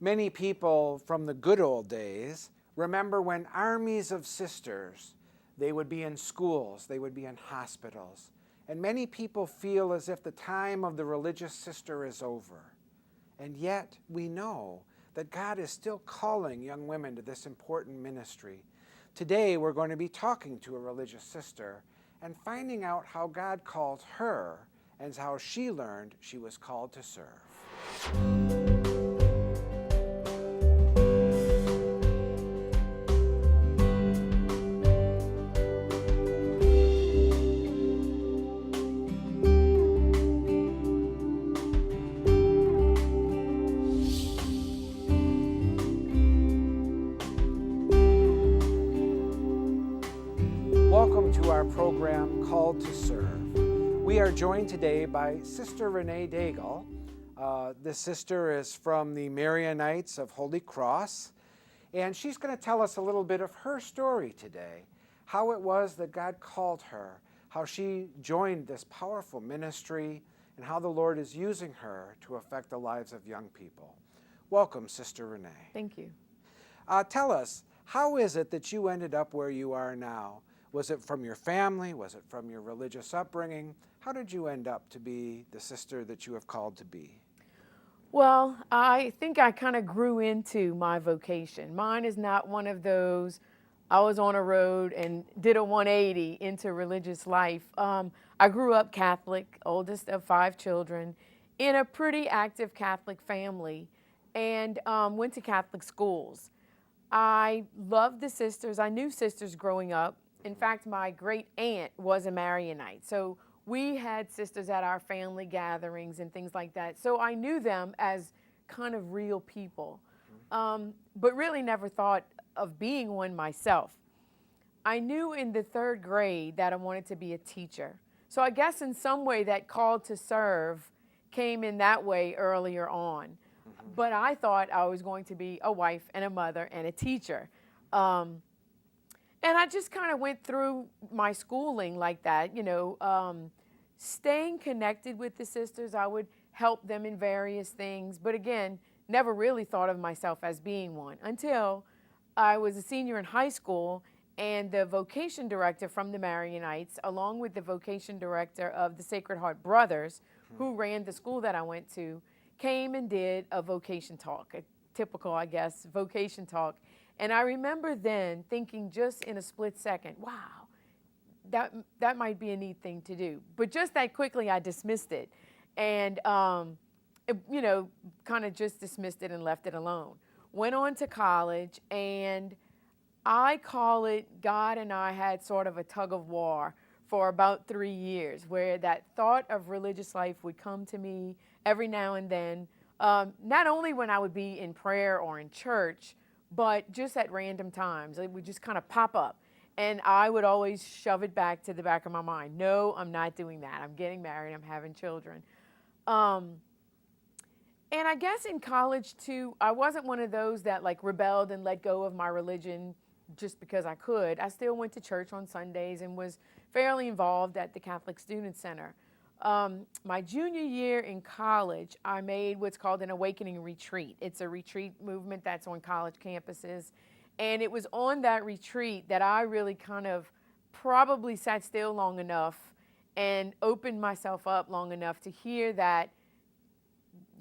Many people from the good old days remember when armies of sisters, they would be in schools, they would be in hospitals. And many people feel as if the time of the religious sister is over. And yet we know that God is still calling young women to this important ministry. Today we're going to be talking to a religious sister and finding out how God called her and how she learned she was called to serve. Welcome to our program, Called to Serve. We are joined today by Sister Renee Daigle. This sister is from the Marianites of Holy Cross, and she's going to tell us a little bit of her story today, how it was that God called her, how she joined this powerful ministry, and how the Lord is using her to affect the lives of young people. Welcome, Sister Renee. Thank you. Tell us, how is it that you ended up where you are now? Was it from your family? Was it from your religious upbringing? How did you end up to be the sister that you have called to be? Well, I think I kind of grew into my vocation. Mine is not one of those, I was on a road and did a 180 into religious life. I grew up Catholic, oldest of 5 children, in a pretty active Catholic family, and went to Catholic schools. I loved the sisters. I knew sisters growing up. In fact, my great aunt was a Marianite. So we had sisters at our family gatherings and things like that. So I knew them as kind of real people, but really never thought of being one myself. I knew in the 3rd grade that I wanted to be a teacher. So I guess in some way that call to serve came in that way earlier on. But I thought I was going to be a wife and a mother and a teacher. And I just kind of went through my schooling like that, staying connected with the sisters. I would help them in various things, but again, never really thought of myself as being one until I was a senior in high school, and the vocation director from the Marianites, along with the vocation director of the Sacred Heart Brothers, who ran the school that I went to, came and did a vocation talk, a typical, I guess, vocation talk. And I remember then thinking just in a split second, wow, that might be a neat thing to do. But just that quickly I dismissed it and, kind of just dismissed it and left it alone. Went on to college, and I call it God and I had sort of a tug of war for about 3 years, where that thought of religious life would come to me every now and then, not only when I would be in prayer or in church, but just at random times. It would just kind of pop up. And I would always shove it back to the back of my mind. No, I'm not doing that. I'm getting married. I'm having children. And I guess in college, too, I wasn't one of those that like rebelled and let go of my religion just because I could. I still went to church on Sundays and was fairly involved at the Catholic Student Center. My junior year in college, I made what's called an awakening retreat. It's a retreat movement that's on college campuses. And it was on that retreat that I really kind of probably sat still long enough and opened myself up long enough to hear that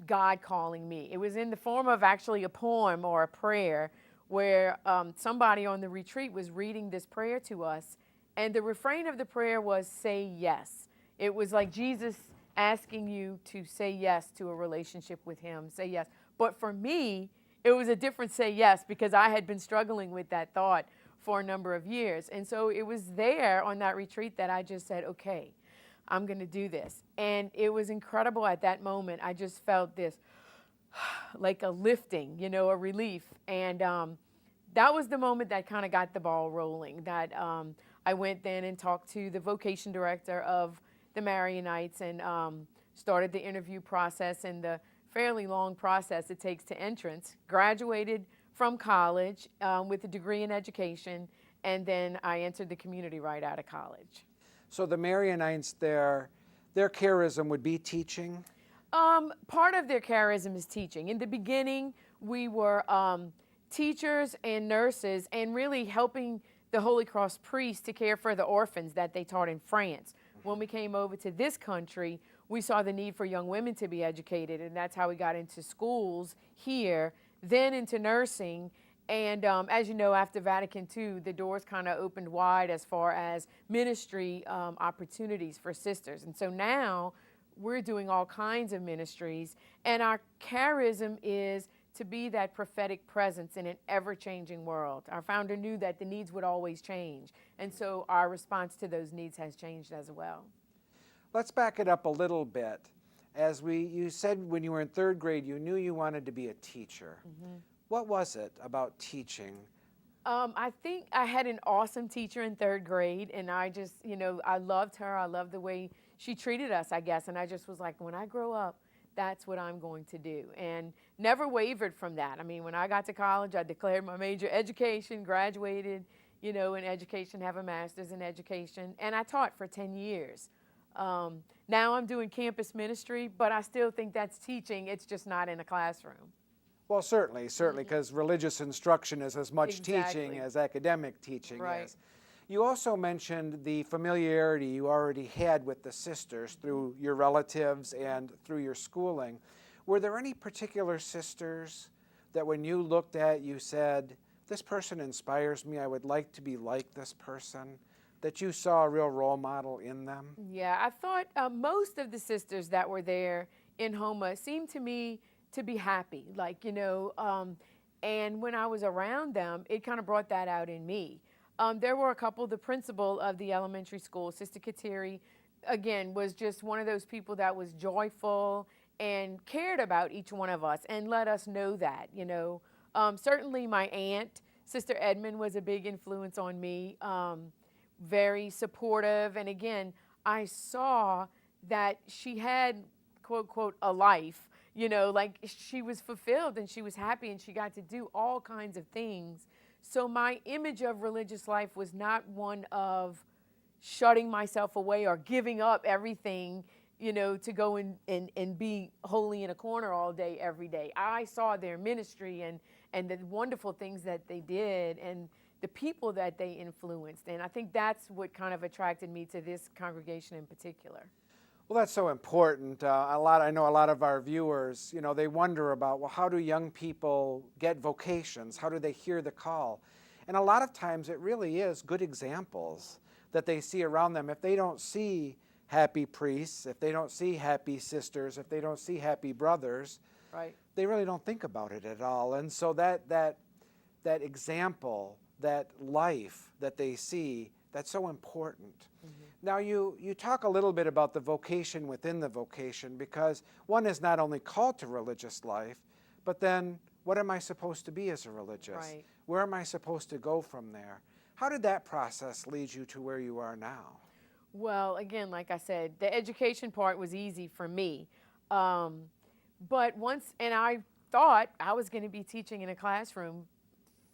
God calling me. It was in the form of actually a poem or a prayer where somebody on the retreat was reading this prayer to us. And the refrain of the prayer was, say yes. It was like Jesus asking you to say yes to a relationship with him, say yes. But for me, it was a different say yes because I had been struggling with that thought for a number of years. And so it was there on that retreat that I just said, okay, I'm going to do this. And it was incredible at that moment. I just felt this like a lifting, a relief. And that was the moment that kind of got the ball rolling, that I went then and talked to the vocation director of the Marianites and started the interview process and the fairly long process it takes to entrance. Graduated from college with a degree in education, and then I entered the community right out of college. So the Marianites, their charism would be teaching? Part of their charism is teaching. In the beginning, we were teachers and nurses and really helping the Holy Cross priests to care for the orphans that they taught in France. When we came over to this country, we saw the need for young women to be educated, and that's how we got into schools here, then into nursing. And as you know, after Vatican II, the doors kind of opened wide as far as ministry opportunities for sisters. And so now we're doing all kinds of ministries, and our charism is to be that prophetic presence in an ever-changing world. Our founder knew that the needs would always change, and so our response to those needs has changed as well. Let's back it up a little bit. You said when you were in third grade, you knew you wanted to be a teacher. Mm-hmm. What was it about teaching? I think I had an awesome teacher in third grade, and I just, I loved her. I loved the way she treated us, I guess, and I just was like, when I grow up, that's what I'm going to do, and never wavered from that. I mean, when I got to college, I declared my major education, graduated, in education, have a master's in education, and I taught for 10 years. Now I'm doing campus ministry, but I still think that's teaching. It's just not in a classroom. Well, certainly, because religious instruction is as much teaching as academic teaching is. You also mentioned the familiarity you already had with the sisters through your relatives and through your schooling. Were there any particular sisters that when you looked at, you said, this person inspires me, I would like to be like this person, that you saw a real role model in them? Yeah, I thought most of the sisters that were there in Homa seemed to me to be happy, and when I was around them, it kind of brought that out in me. There were a couple, the principal of the elementary school, Sister Kateri, again, was just one of those people that was joyful and cared about each one of us and let us know that, Certainly my aunt, Sister Edmond, was a big influence on me, very supportive. And again, I saw that she had, quote, quote, a life, like she was fulfilled and she was happy and she got to do all kinds of things. So my image of religious life was not one of shutting myself away or giving up everything, to go and be holy in a corner all day, every day. I saw their ministry and the wonderful things that they did and the people that they influenced. And I think that's what kind of attracted me to this congregation in particular. Well, that's so important. I know a lot of our viewers, they wonder about, well, how do young people get vocations? How do they hear the call? And a lot of times it really is good examples that they see around them. If they don't see happy priests, if they don't see happy sisters, if they don't see happy brothers, right, they really don't think about it at all. And so that example, that life that they see, that's so important. Mm-hmm. Now, you talk a little bit about the vocation within the vocation, because one is not only called to religious life, but then what am I supposed to be as a religious? Right. Where am I supposed to go from there? How did that process lead you to where you are now? Well, again, like I said, the education part was easy for me. But and I thought I was going to be teaching in a classroom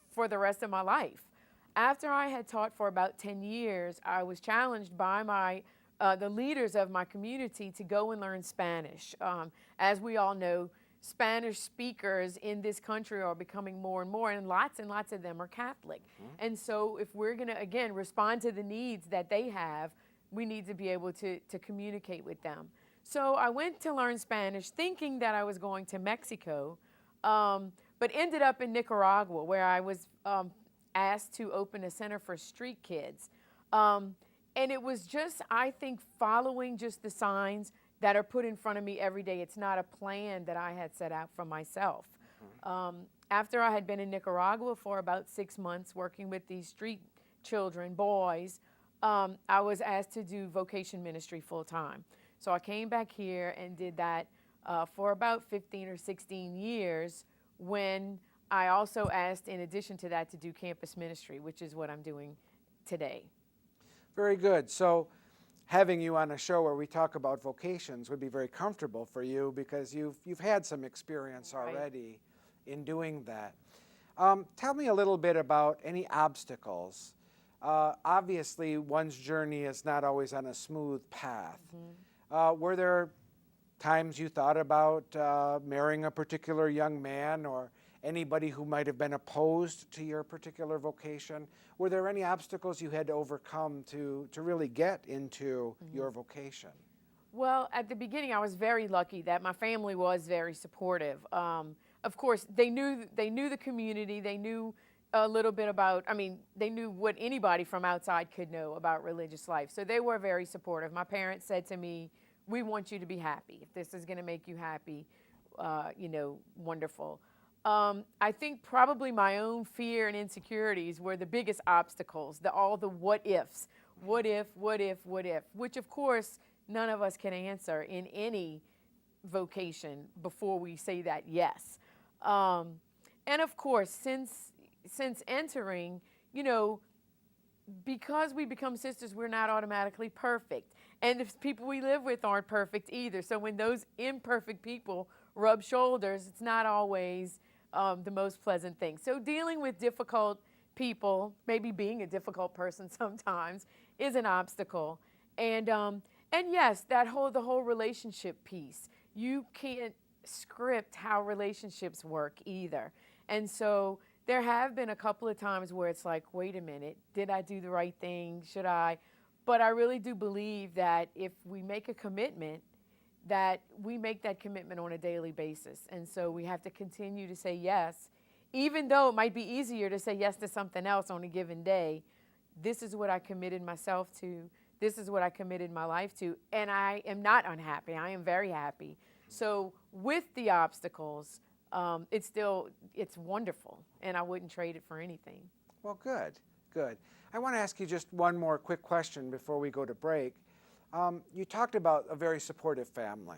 for the rest of my life. After I had taught for about 10 years, I was challenged by the leaders of my community to go and learn Spanish. As we all know, Spanish speakers in this country are becoming more and more, and lots of them are Catholic. Mm-hmm. And so if we're going to, again, respond to the needs that they have, we need to be able to communicate with them. So I went to learn Spanish thinking that I was going to Mexico, but ended up in Nicaragua, where I was asked to open a center for street kids. And it was just, I think, following just the signs that are put in front of me every day. It's not a plan that I had set out for myself. After I had been in Nicaragua for about 6 months working with these street children, boys, I was asked to do vocation ministry full time. So I came back here and did that for about 15 or 16 years, when I also asked, in addition to that, to do campus ministry, which is what I'm doing today. Very good. So having you on a show where we talk about vocations would be very comfortable for you, because you've had some experience already in doing that. Tell me a little bit about any obstacles. Obviously, one's journey is not always on a smooth path. Mm-hmm. Were there times you thought about marrying a particular young man, or anybody who might have been opposed to your particular vocation? Were there any obstacles you had to overcome to really get into your vocation? Well, at the beginning, I was very lucky that my family was very supportive. Of course, they knew the community. They knew a little bit about. I mean, they knew what anybody from outside could know about religious life. So they were very supportive. My parents said to me, "We want you to be happy. If this is going to make you happy, wonderful." I think probably my own fear and insecurities were the biggest obstacles. All the what ifs, what if, which of course none of us can answer in any vocation before we say that yes. And of course, since entering, because we become sisters, we're not automatically perfect. And the people we live with aren't perfect either. So when those imperfect people rub shoulders, it's not always the most pleasant thing. So dealing with difficult people, maybe being a difficult person sometimes, is an obstacle. And yes, the whole relationship piece. You can't script how relationships work either. And so there have been a couple of times where it's like, wait a minute, did I do the right thing? Should I? But I really do believe that if we make a commitment, that we make that commitment on a daily basis. And so we have to continue to say yes, even though it might be easier to say yes to something else on a given day. This is what I committed myself to. This is what I committed my life to. And I am not unhappy. I am very happy. So with the obstacles, it's wonderful. And I wouldn't trade it for anything. Well, good. I want to ask you just one more quick question before we go to break. You talked about a very supportive family.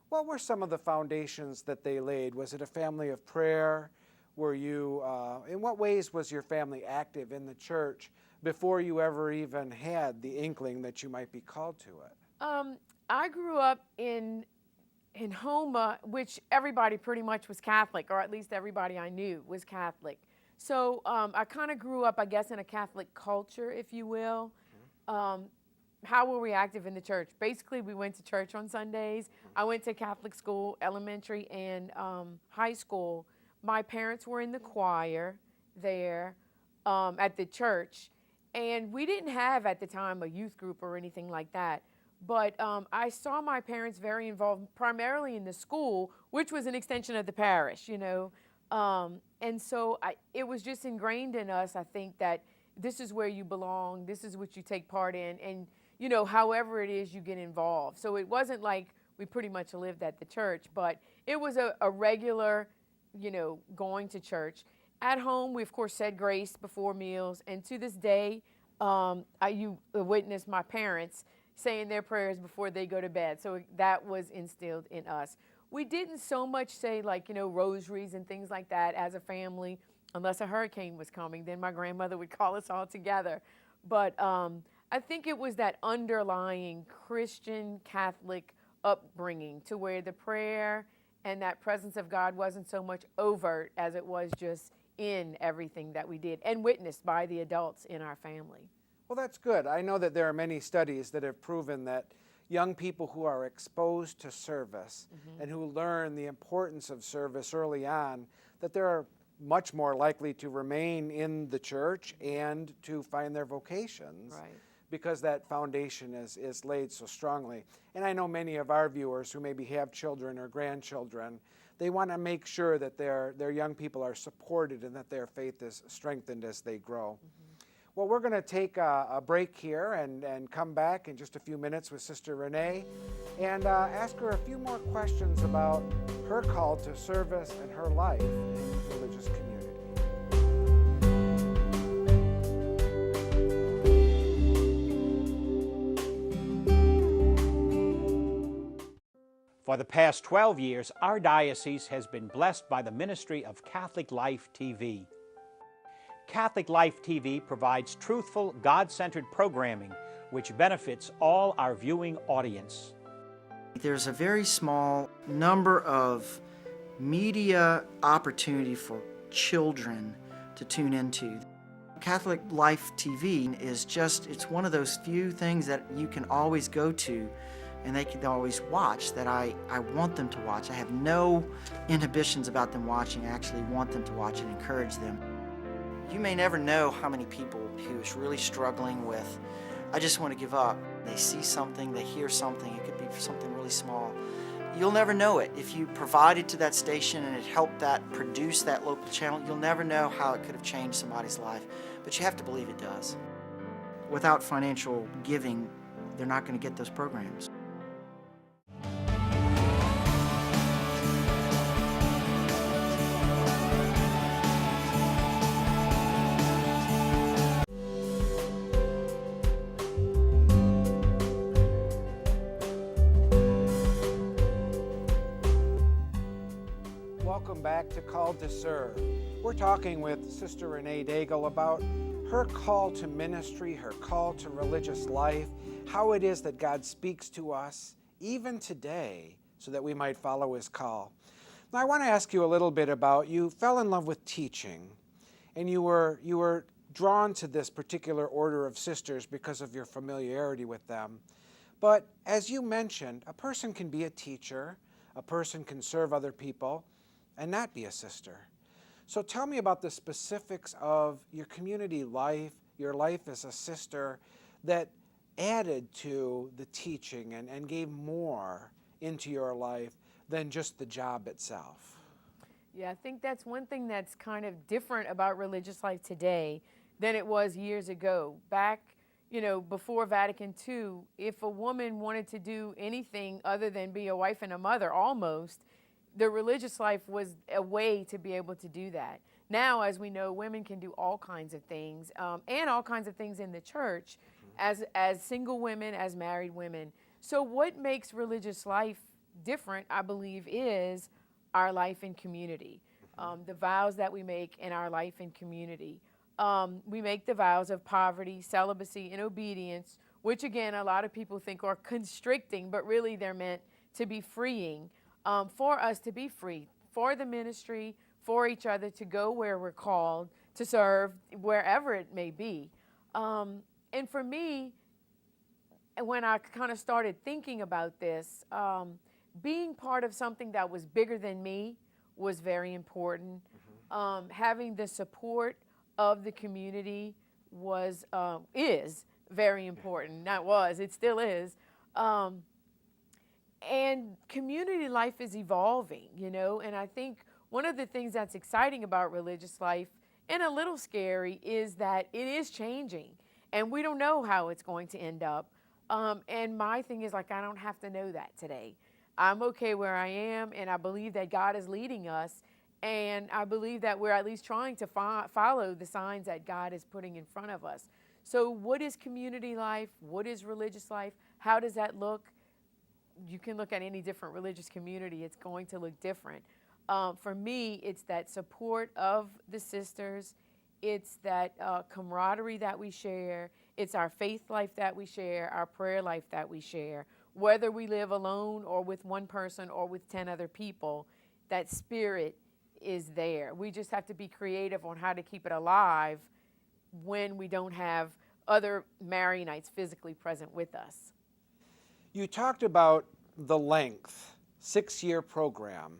What were some of the foundations that they laid? Was it a family of prayer? Were you, in what ways was your family active in the church before you ever even had the inkling that you might be called to it? I grew up in Homa, which everybody pretty much was Catholic, or at least everybody I knew was Catholic. So I kind of grew up, I guess, in a Catholic culture, if you will. How were we active in the church? Basically, we went to church on Sundays. I went to Catholic school, elementary and high school. My parents were in the choir there at the church. And we didn't have, at the time, a youth group or anything like that. But I saw my parents very involved, primarily in the school, which was an extension of the parish, And so it was just ingrained in us, I think, that this is where you belong, this is what you take part in, and, however it is you get involved. So it wasn't like we pretty much lived at the church, but it was a regular, going to church. At home, we, of course, said grace before meals, and to this day, you witness my parents saying their prayers before they go to bed. So that was instilled in us. We didn't so much say rosaries and things like that as a family, unless a hurricane was coming. Then my grandmother would call us all together. But I think it was that underlying Christian Catholic upbringing to where the prayer and that presence of God wasn't so much overt as it was just in everything that we did and witnessed by the adults in our family. Well, that's good. I know that there are many studies that have proven that young people who are exposed to service and who learn the importance of service early on, that they're much more likely to remain in the church and to find their vocations. Right. Because that foundation is laid so strongly. And I know many of our viewers who maybe have children or grandchildren, they want to make sure that their young people are supported and that their faith is strengthened as they grow. Well, we're going to take a break here and come back in just a few minutes with Sister Renee and ask her a few more questions about her call to service and her life in the religious community. For the past 12 years, our diocese has been blessed by the ministry of Catholic Life TV. Catholic Life TV provides truthful, God-centered programming which benefits all our viewing audience. There's a very small number of media opportunity for children to tune into. Catholic Life TV is it's one of those few things that you can always go to and they can always watch that I want them to watch. I have no inhibitions about them watching. I actually want them to watch and encourage them. You may never know how many people who is really struggling with, I just want to give up. They see something, they hear something, it could be something really small. You'll never know it. If you provided to that station and it helped that produce that local channel, you'll never know how it could have changed somebody's life. But you have to believe it does. Without financial giving, they're not going to get those programs. Welcome back to Called to Serve. We're talking with Sister Renee Daigle about her call to ministry, her call to religious life, how it is that God speaks to us even today so that we might follow His call. Now I want to ask you a little bit about, you fell in love with teaching, and you were drawn to this particular order of sisters because of your familiarity with them. But as you mentioned, a person can be a teacher, a person can serve other people, and not be a sister. So tell me about the specifics of your community life, your life as a sister, that added to the teaching and gave more into your life than just the job itself. Yeah, I think that's one thing that's kind of different about religious life today than it was years ago. Back, before Vatican II, if a woman wanted to do anything other than be a wife and a mother, almost, the religious life was a way to be able to do that. Now, as we know, women can do all kinds of things, and all kinds of things in the church, as single women, as married women. So what makes religious life different, I believe, is our life in community, the vows that we make in our life in community. We make the vows of poverty, celibacy, and obedience, which again, a lot of people think are constricting, but really they're meant to be freeing, for us to be free, for the ministry, for each other, to go where we're called, to serve wherever it may be. And for me, when I kind of started thinking about this, being part of something that was bigger than me was very important. Having the support of the community is very important. Not was, it still is. And community life is evolving, and I think one of the things that's exciting about religious life, and a little scary, is that it is changing, and we don't know how it's going to end up. And my thing is, I don't have to know that today. I'm okay where I am, and I believe that God is leading us, and I believe that we're at least trying to follow the signs that God is putting in front of us. So what is community life? What is religious life? How does that look? You can look at any different religious community. It's going to look different. For me, it's that support of the sisters. It's that camaraderie that we share. It's our faith life that we share, our prayer life that we share. Whether we live alone or with one person or with 10 other people, that spirit is there. We just have to be creative on how to keep it alive when we don't have other Marianites physically present with us. You talked about the length, 6-year program,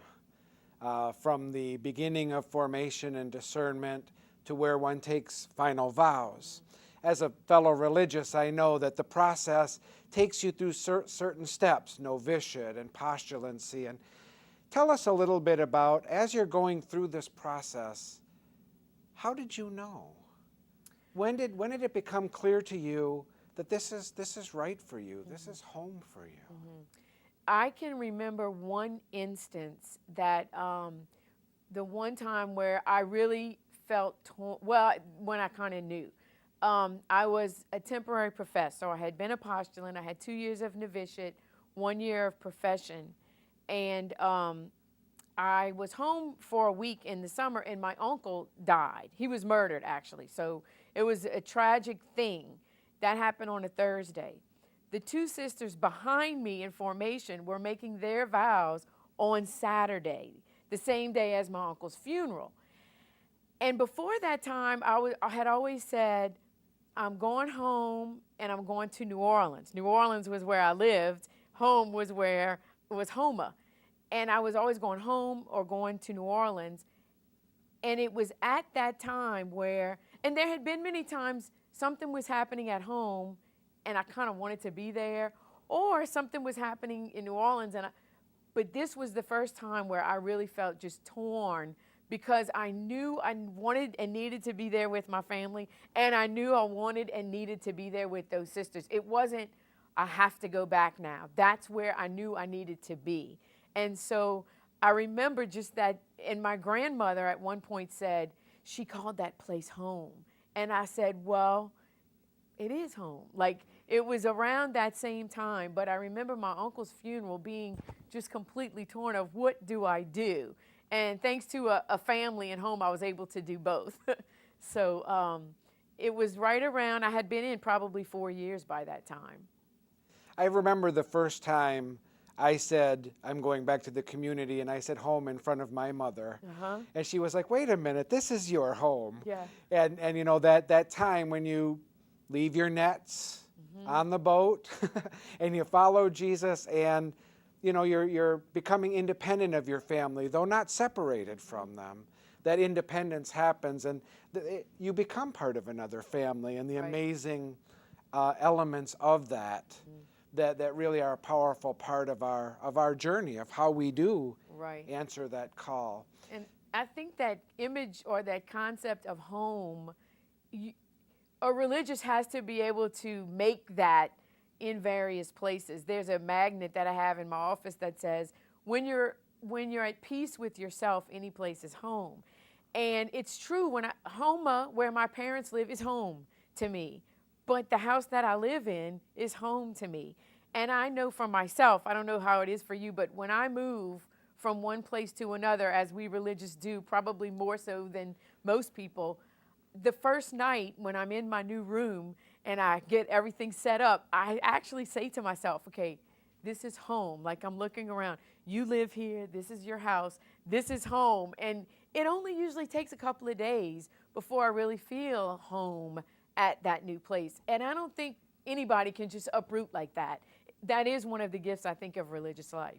from the beginning of formation and discernment to where one takes final vows. As a fellow religious, I know that the process takes you through certain steps, novitiate and postulancy. And tell us a little bit about, as you're going through this process, how did you know? When did it become clear to you that this is right for you, this is home for you? I can remember one instance that the one time where I really felt when I kind of knew. I was a temporary professor. I had been a postulant. I had 2 years of novitiate, 1 year of profession, and I was home for a week in the summer, and my uncle died. He was murdered, actually, so it was a tragic thing. That happened on a Thursday. The 2 sisters behind me in formation were making their vows on Saturday, the same day as my uncle's funeral. And before that time, I had always said, I'm going home and I'm going to New Orleans. New Orleans was where I lived. home was Homa. And I was always going home or going to New Orleans. And it was at that time where, and there had been many times something was happening at home and I kind of wanted to be there, or something was happening in New Orleans but this was the first time where I really felt just torn, because I knew I wanted and needed to be there with my family, and I knew I wanted and needed to be there with those sisters. It wasn't, I have to go back now. That's where I knew I needed to be. And so I remember just that, and my grandmother at one point said, she called that place home. And I said, well, it is home. Like, it was around that same time, but I remember my uncle's funeral being just completely torn of what do I do? And thanks to a family and home, I was able to do both. So it was right around, I had been in probably 4 years by that time. I remember the first time I said, I'm going back to the community, and I said home in front of my mother. And she was like, wait a minute, this is your home. Yeah. And you know, that time when you leave your nets on the boat and you follow Jesus, and you know, you're becoming independent of your family, though not separated from them. That independence happens, and you become part of another family, and the amazing elements of that really are a powerful part of our journey of how we do answer that call. And I think that image or that concept of home, a religious has to be able to make that in various places. There's a magnet that I have in my office that says, when you're at peace with yourself, any place is home. And it's true, Homa, where my parents live, is home to me. But the house that I live in is home to me. And I know for myself, I don't know how it is for you, but when I move from one place to another, as we religious do, probably more so than most people, the first night when I'm in my new room and I get everything set up, I actually say to myself, okay, this is home. Like, I'm looking around. You live here. This is your house. This is home. And it only usually takes a couple of days before I really feel home at that new place. And I don't think anybody can just uproot like that. That is one of the gifts, I think, of religious life.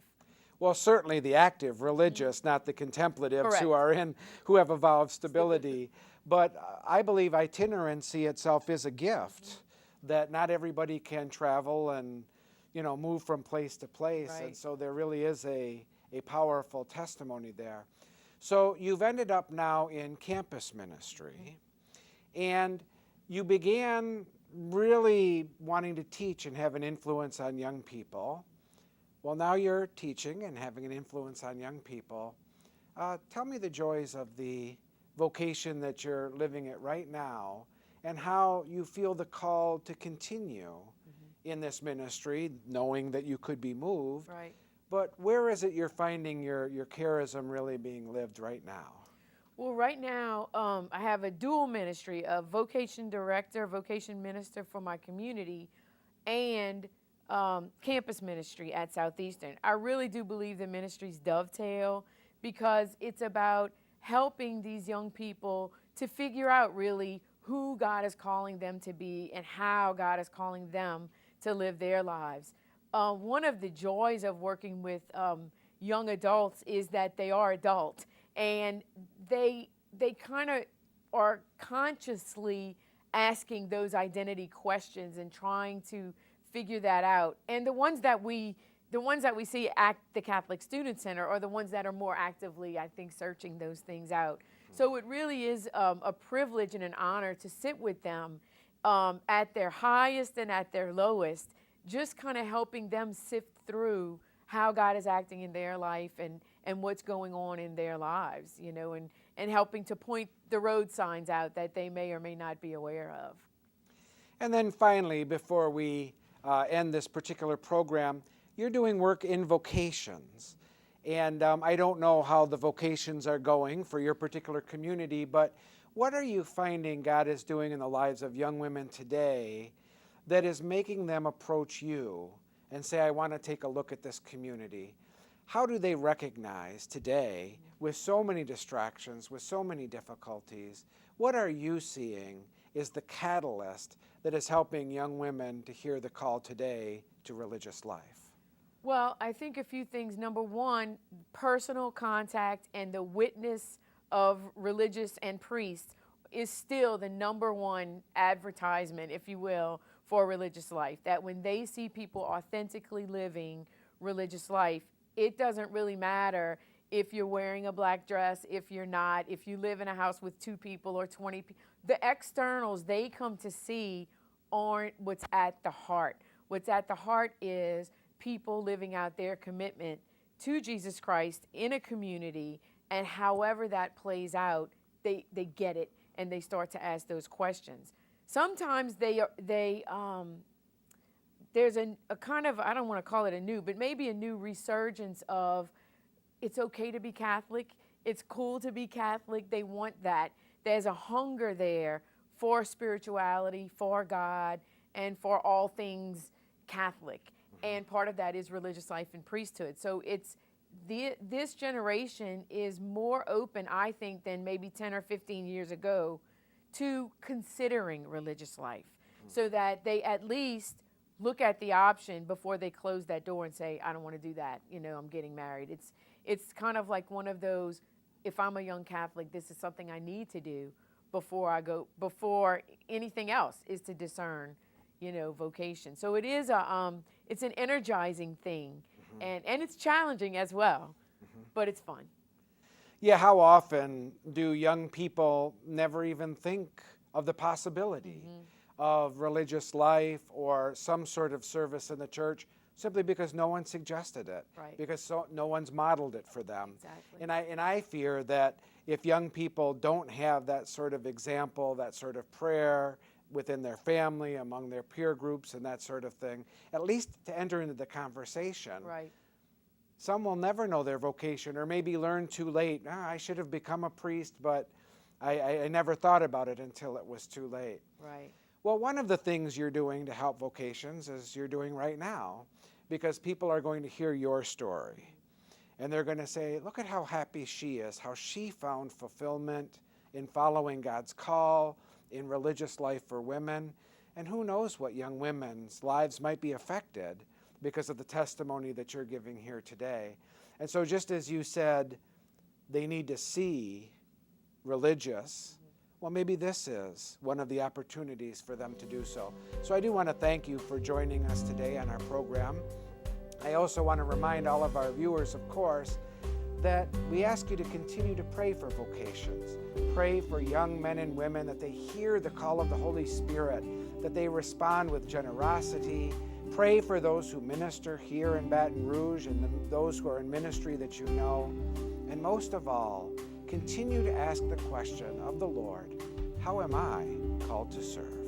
Well, certainly the active religious, not the contemplatives who have evolved stability. But I believe itinerancy itself is a gift, that not everybody can travel and, you know, move from place to place. And so there really is a powerful testimony there. So you've ended up now in campus ministry, and you began really wanting to teach and have an influence on young people. Well, now you're teaching and having an influence on young people. Tell me the joys of the vocation that you're living at right now, and how you feel the call to continue in this ministry, knowing that you could be moved. But where is it you're finding your charism really being lived right now? Well, right now, I have a dual ministry, a vocation director, vocation minister for my community, and campus ministry at Southeastern. I really do believe the ministries dovetail, because it's about helping these young people to figure out really who God is calling them to be and how God is calling them to live their lives. One of the joys of working with young adults is that they are adult, and they kind of are consciously asking those identity questions and trying to figure that out. And the ones that we see at the Catholic Student Center are the ones that are more actively, I think, searching those things out. So it really is a privilege and an honor to sit with them at their highest and at their lowest, just kind of helping them sift through how God is acting in their life and what's going on in their lives, you know, and helping to point the road signs out that they may or may not be aware of. And then finally, before we end this particular program, you're doing work in Vocations. And I don't know how the Vocations are going for your particular community, but what are you finding God is doing in the lives of young women today that is making them approach you and say, I want to take a look at this community? How do they recognize today, with so many distractions, with so many difficulties, what are you seeing is the catalyst that is helping young women to hear the call today to religious life? Well, I think a few things. Number one, personal contact and the witness of religious and priests is still the number one advertisement, if you will, for religious life. That when they see people authentically living religious life, it doesn't really matter if you're wearing a black dress, if you're not, if you live in a house with 2 people or 20 people. The externals they come to see aren't what's at the heart. What's at the heart is people living out their commitment to Jesus Christ in a community, and however that plays out, they get it and they start to ask those questions. Sometimes there's a kind of, I don't want to call it a new, but maybe a new resurgence of it's okay to be Catholic, it's cool to be Catholic. They want that. There's a hunger there for spirituality, for God, and for all things Catholic. And part of that is religious life and priesthood. So this generation is more open, I think, than maybe 10 or 15 years ago to considering religious life, so that they at least look at the option before they close that door and say, I don't want to do that, I'm getting married. It's kind of like one of those, if I'm a young Catholic, this is something I need to do before anything else is to discern, vocation. So it is it's an energizing thing, and it's challenging as well, but it's fun. Yeah, how often do young people never even think of the possibility of religious life or some sort of service in the church simply because no one suggested it, Right. because no one's modeled it for them. Exactly. And I fear that if young people don't have that sort of example, that sort of prayer within their family, among their peer groups and that sort of thing, at least to enter into the conversation, Right. some will never know their vocation, or maybe learn too late. I should have become a priest, but I never thought about it until it was too late. Right. Well, one of the things you're doing to help Vocations is you're doing right now, because people are going to hear your story. And they're going to say, look at how happy she is, how she found fulfillment in following God's call, in religious life for women. And who knows what young women's lives might be affected because of the testimony that you're giving here today. And so just as you said, they need to see religious, well, maybe this is one of the opportunities for them to do so. So I do want to thank you for joining us today on our program. I also want to remind all of our viewers, of course, that we ask you to continue to pray for Vocations. Pray for young men and women that they hear the call of the Holy Spirit, that they respond with generosity. Pray for those who minister here in Baton Rouge and those who are in ministry that you know. And most of all, continue to ask the question of the Lord, how am I called to serve?